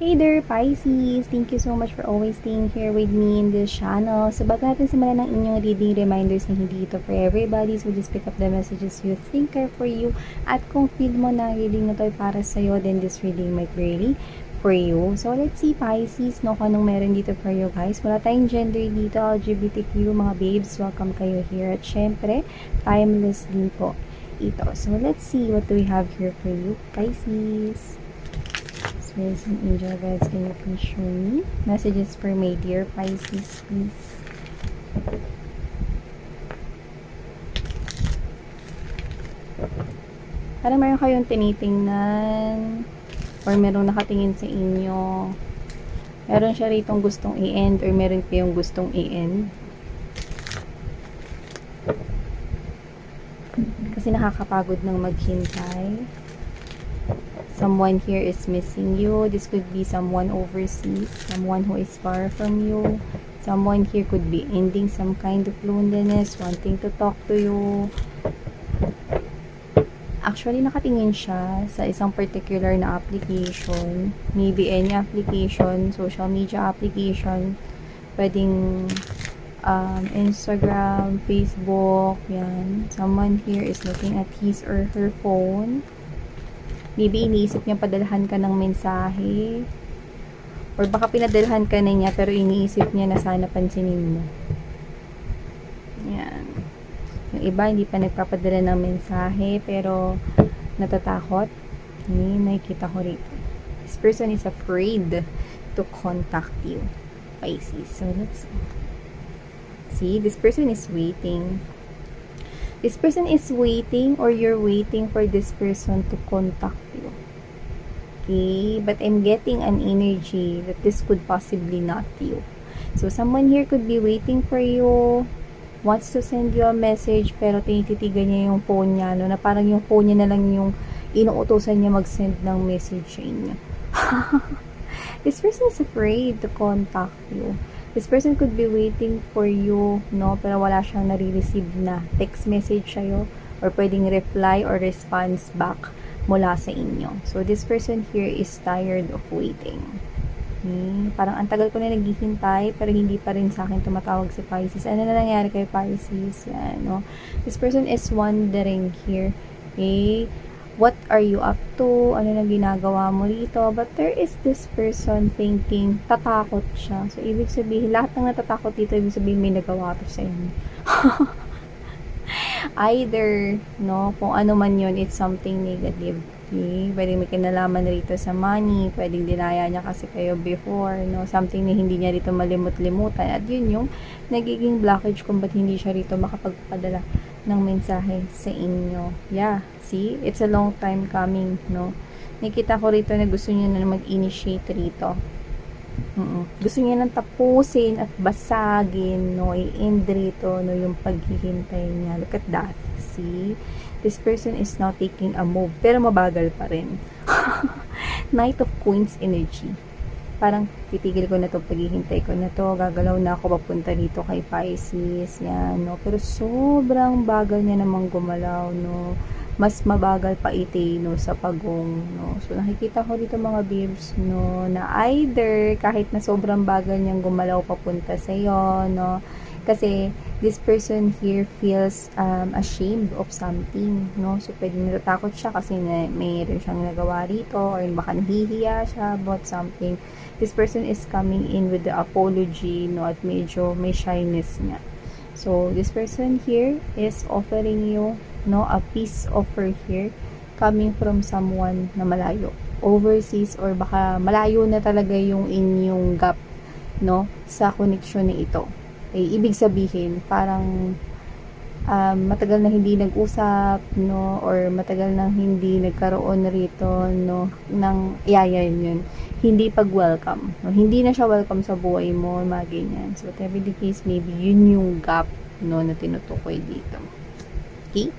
Hey there, Pisces! Thank you so much for always staying here with me in this channel. So, bago natin simulan ng inyong reading reminders na hindi ito for everybody, so just pick up the messages you think are for you. At kung feel mo na reading na to ay para sa'yo, then this reading might be really for you. So, let's see, Pisces, no, kung anong meron dito for you, guys. Wala tayong gender dito, LGBTQ, mga babes, welcome kayo here. At syempre, timeless din po ito. So, let's see what do we have here for you, Pisces. Spirits and angel guides, can you please show me messages for my dear Pisces, please? Parang meron kayong tinitingnan or meron nakatingin sa inyo. Meron siya ritong gustong i-end or meron kayong gustong i-end. Kasi nakakapagod ng maghintay. Someone here is missing you. This could be someone overseas, someone who is far from you. Someone here could be ending some kind of loneliness, wanting to talk to you. Actually, nakatingin siya sa isang particular na application. Maybe any application, social media application. Pwedeng Instagram, Facebook, yan. Someone here is looking at his or her phone. Maybe iniisip niya padalhan ka ng mensahe. Or baka pinadalhan ka na niya pero iniisip niya na sana pansinin mo. Yan. Yung iba hindi pa nagpapadala ng mensahe pero natatakot. Nakikita ko rito. This person is afraid to contact you, Pisces. So let's see. This person is waiting. This person is waiting or you're waiting for this person to contact you. Okay? But I'm getting an energy that this could possibly not you. So, someone here could be waiting for you, wants to send you a message, pero tinititigan niya yung phone niya, no? Na parang yung phone niya na lang yung inuutosan niya mag-send ng message sa inyo. This person is afraid to contact you. This person could be waiting for you, no? Pero wala siyang nare-receive na text message sa'yo or pwedeng reply or response back mula sa inyo. So, this person here is tired of waiting. Okay? Parang ang tagal ko na naghihintay pero hindi pa rin sa akin tumatawag si Pisces. Ano na nangyari kay Pisces? Yan, no? This person is wondering here. Okay? What are you up to? Ano na ginagawa mo rito? But there is this person thinking, tatakot siya. So, ibig sabihin, lahat ng natatakot dito, ibig sabihin may nagawa to sa inyo. Either, no, kung ano man yun, it's something negative. Okay? Pwedeng may kinalaman rito sa money, pwedeng dinaya niya kasi kayo before, no, something na hindi niya rito malimut-limutan. At yun yung nagiging blockage kung ba't hindi siya rito makapagpadala ng mensahe sa inyo. Yeah, see? It's a long time coming, no? Nakita ko rito na gusto niya na mag-initiate rito. Gusto niya nang tapusin at basagin, no? I-end rito, no? Yung paghihintay niya. Look at that. See? This person is now taking a move. Pero mabagal pa rin. Knight of Coins energy. Parang titigil ko na to, paghihintay ko na to, gagalaw na ako papunta dito kay Pisces, yan, no? Pero sobrang bagal niya namang gumalaw, no? Mas mabagal pa ite, no, sa pagong, no? So, nakikita ko dito mga babes, no, na either, kahit na sobrang bagal niyang gumalaw papunta sa'yo, no? Kasi, this person here feels ashamed of something, no? So, pwede natatakot siya kasi mayroon siyang nagawa rito or baka nahihiya siya about something. This person is coming in with the apology, no? At medyo may shyness niya. So, this person here is offering you, no, a peace offer here coming from someone na malayo. Overseas or baka malayo na talaga yung inyong gap, no? Sa connection na ito. Ibig sabihin, parang matagal na hindi nag-usap, no, or matagal na hindi nagkaroon rito, no, ng yun, hindi pag-welcome, no, hindi na siya welcome sa buhay mo, mga ganyan. So, whatever the case, maybe yun yung gap, no, na tinutukoy dito. Okay?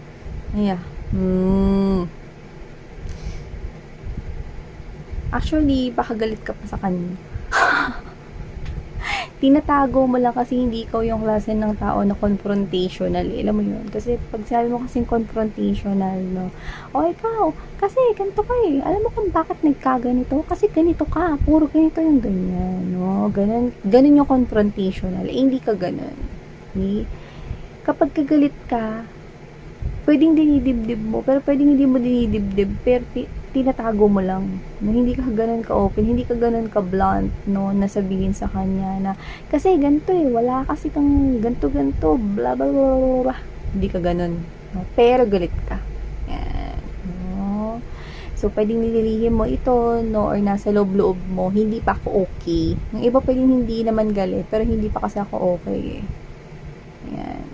Actually, baka galit ka pa sa kanya. tinatago mo lang kasi hindi ikaw yung klase ng tao na confrontational, alam mo yun, kasi pag sabi mo kasing confrontational, no, o ikaw, kasi ganito ka alam mo kung bakit nagkaganito, kasi ganito ka, puro ganito yung ganyan, no, ganun yung confrontational, hindi ka ganun, okay? Kapag kagalit ka, pwedeng dinidibdib mo, pero pwedeng hindi mo dinidibdib, pero tinatago mo lang. No? Hindi ka ganun ka-open, hindi ka ganun ka-blunt, no, na sabihin sa kanya na, kasi ganito wala kasi kang ganto-ganto, bla bla bla bla. Hindi ka ganun. No? Pero galit ka. Yan. No? So, pwedeng nililihim mo ito, no, or nasa loob-loob mo, hindi pa ako okay. Yung iba pwedeng hindi naman galit, pero hindi pa kasi ako okay Yan.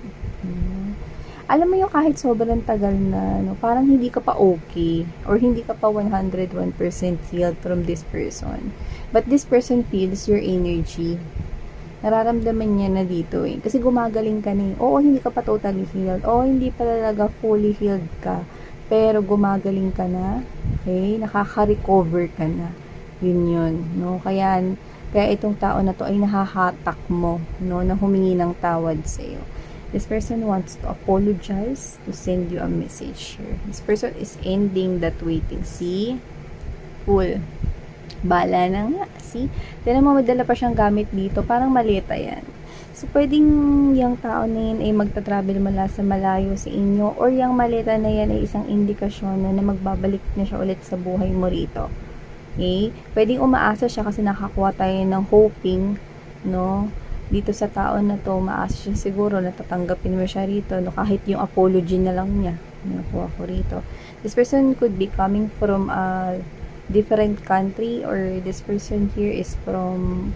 Alam mo yung kahit sobrang tagal na, no, parang hindi ka pa okay or hindi ka pa 101% healed from this person. But this person feels your energy. Nararamdaman niya na dito Kasi gumagaling ka na Oo, hindi ka pa totally healed. Oo, hindi pa talaga fully healed ka. Pero gumagaling ka na. Okay? Nakaka-recover ka na. Yun, no? Kaya itong tao na to ay nahahatak mo, no, na humingi ng tawad sa'yo. This person wants to apologize, to send you a message here. This person is ending that waiting. See? Full. Bala na nga. See? Tinan mo, madala pa siyang gamit dito. Parang malita yan. So, pwedeng yung tao na yun ay magta-travel mula sa malayo sa inyo or yung malita na yan ay isang indikasyon na magbabalik na siya ulit sa buhay mo rito. Okay? Pwedeng umaasa siya kasi nakakuha tayo ng hoping, no? Dito sa tao na to, maasa siya siguro na tatanggapin mo siya rito, no, kahit yung apology na lang niya, nakuha ko rito. This person could be coming from a different country, or this person here is from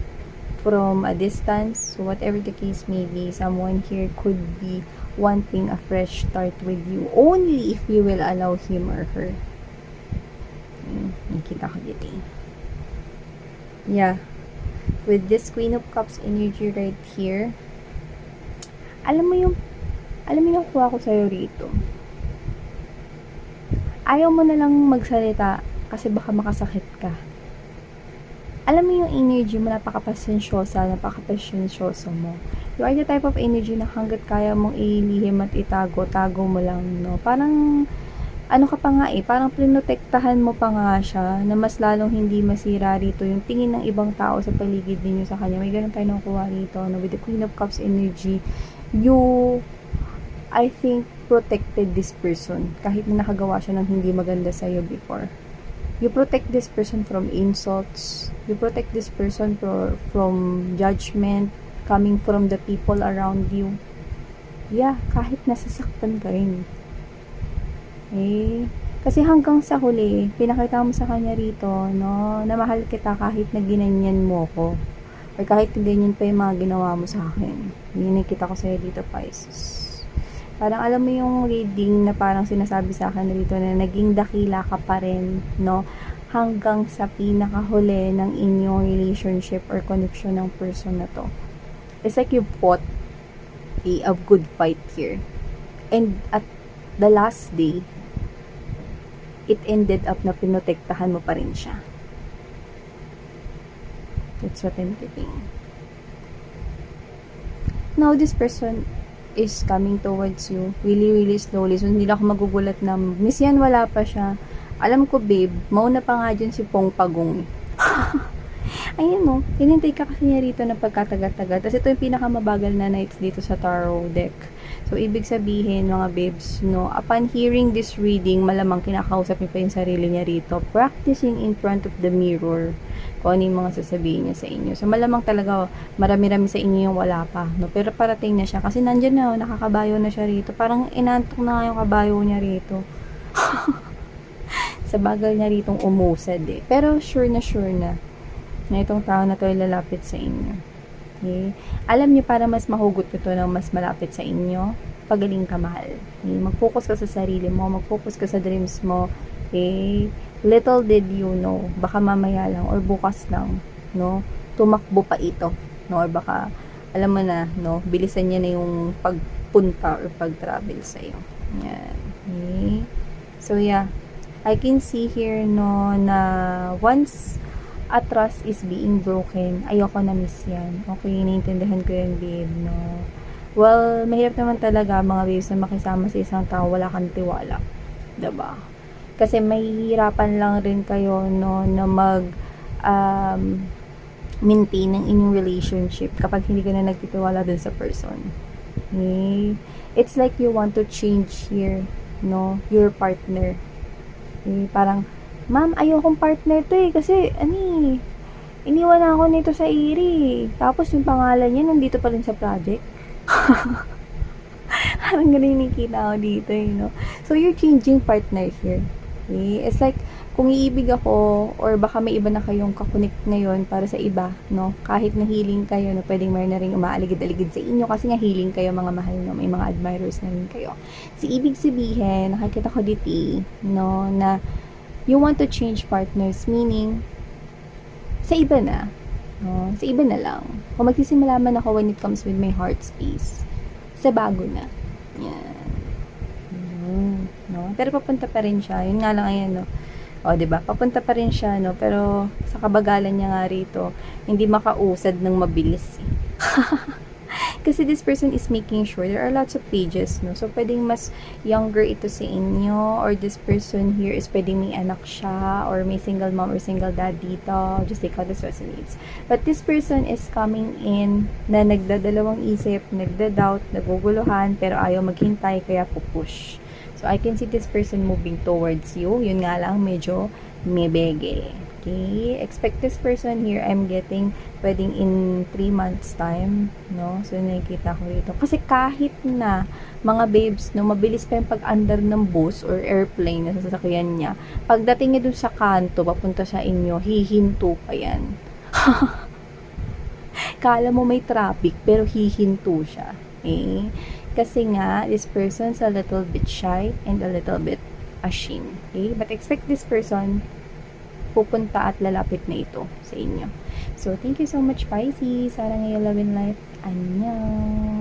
a distance. So whatever the case may be, someone here could be wanting a fresh start with you, only if you will allow him or her. Nakita ko dito Yeah. With this Queen of Cups energy right here, alam mo yung kuha ko sa'yo rito. Ayaw mo na lang magsalita kasi baka makasakit ka. Alam mo yung energy mo, napaka-pasensyosa mo. You are the type of energy na hanggat kaya mong ilihim at itago, tago mo lang, no? Parang ano ka pa nga parang prinotektahan mo pa nga siya na mas lalong hindi masira rito yung tingin ng ibang tao sa paligid ninyo sa kanya. May ganun tayo nakuha rito, no? With the Queen of Cups energy, I think, protected this person kahit na nakagawa siya ng hindi maganda sa'yo before. You protect this person from insults. You protect this person from judgment coming from the people around you. Yeah, kahit nasasaktan ka rin. Kasi hanggang sa huli, pinakita mo sa kanya rito, no, na mahal kita kahit na ginanyan mo ko. Or kahit ganyan pa yung mga ginawa mo sa akin. Yun nakita ko sa'yo dito, Pisces. Parang alam mo yung reading na parang sinasabi sa akin dito na naging dakila ka pa rin, no, hanggang sa pinakahuli ng inyong relationship or connection ng person na to. It's like you fought a good fight here. And at the last day, it ended up na pinotektahan mo pa rin siya. That's what I'm getting. Now, this person is coming towards you really, really slowly. So, hindi ako magugulat na, Miss Yan, wala pa siya. Alam ko, babe, mauna pa nga dyan si Pong Pagong. Ayan no, hinintay ka kasi niya rito na pagkatagal-tagal. Tapos ito yung pinakamabagal na nights dito sa tarot deck. So, ibig sabihin, mga babes, no, upon hearing this reading, malamang kinakausap niyo pa yung sarili niya rito. Practicing in front of the mirror kung ano yung mga sasabihin niya sa inyo. So, malamang talaga, marami-rami sa inyo yung wala pa. No? Pero parating na siya. Kasi nandyan na, nakakabayo na siya rito. Parang inantok na nga yung kabayo niya rito. Sa bagal niya ritong umusad Pero sure na itong tao na to ay lalapit sa inyo. Okay? Alam niyo, para mas mahugot ko to ng mas malapit sa inyo, pagaling ka, mahal. Okay? Mag-focus ka sa sarili mo, mag-focus ka sa dreams mo. Okay? Little did you know, baka mamaya lang or bukas lang, no, tumakbo pa ito, no, or baka, alam mo na, no, bilisan niya na yung pagpunta or pag-travel sa'yo. Yan. Okay? So, yeah. I can see here, no, na once a trust is being broken. Ayoko na miss yan. Okay, naiintindihan ko yan, babe, no? Well, mahirap naman talaga mga babes na makisama sa isang tao wala kang tiwala. Diba? Kasi mahihirapan lang rin kayo, no, na maintain ng inyong relationship kapag hindi ka na nagtitiwala dun sa person. Okay? It's like you want to change here, no, your partner. Okay? Parang, ma'am, ayokong partner to kasi, iniwan na ako nito sa Iri. Tapos yung pangalan niya nandito pa rin sa project. Parang ganun yung nakikita ko dito, no? So, you're changing partner here. Okay? It's like, kung iibig ako, or baka may iba na kayong kakunik ngayon para sa iba, no? Kahit na healing kayo, no? Pwedeng mayroon na rin umaaligid-aligid sa inyo kasi nga healing kayo, mga mahal, no? May mga admirers na rin kayo. So, ibig sabihin, nakikita ko dito, no? Na you want to change partners, meaning, sa iba na. No? Sa iba na lang. Kung magsisimula man ako when it comes with my heart space, sa bago na. Yan. No? Pero papunta pa rin siya. Yun nga lang, ayan, no? O, diba? Papunta pa rin siya, no? Pero, sa kabagalan niya nga rito, hindi makausad ng mabilis, eh. Kasi this person is making sure there are lots of pages, no? So, pwedeng mas younger ito sa inyo, or this person here is pwedeng may anak siya, or may single mom or single dad dito. Just take how this resonates. But this person is coming in na nagdadalawang isip, nagda-doubt, naguguluhan, pero ayaw maghintay, kaya pupush. So, I can see this person moving towards you. Yun nga lang, medyo may bege. Okay? Expect this person here, I'm getting, pwedeng in 3 months time, no? So, nakikita ko dito. Kasi kahit na, mga babes, no, mabilis pa yung pag-under ng bus or airplane na sasakyan niya, pagdating niya dun sa kanto, papunta sa inyo, hihinto pa yan. Kala mo may traffic, pero hihinto siya. Okay? Kasi nga, this person's a little bit shy and a little bit ashamed. Okay? But expect this person pupunta at lalapit na ito sa inyo. So, thank you so much, Pisces. Sarang ngayon, love and life. Annyeong!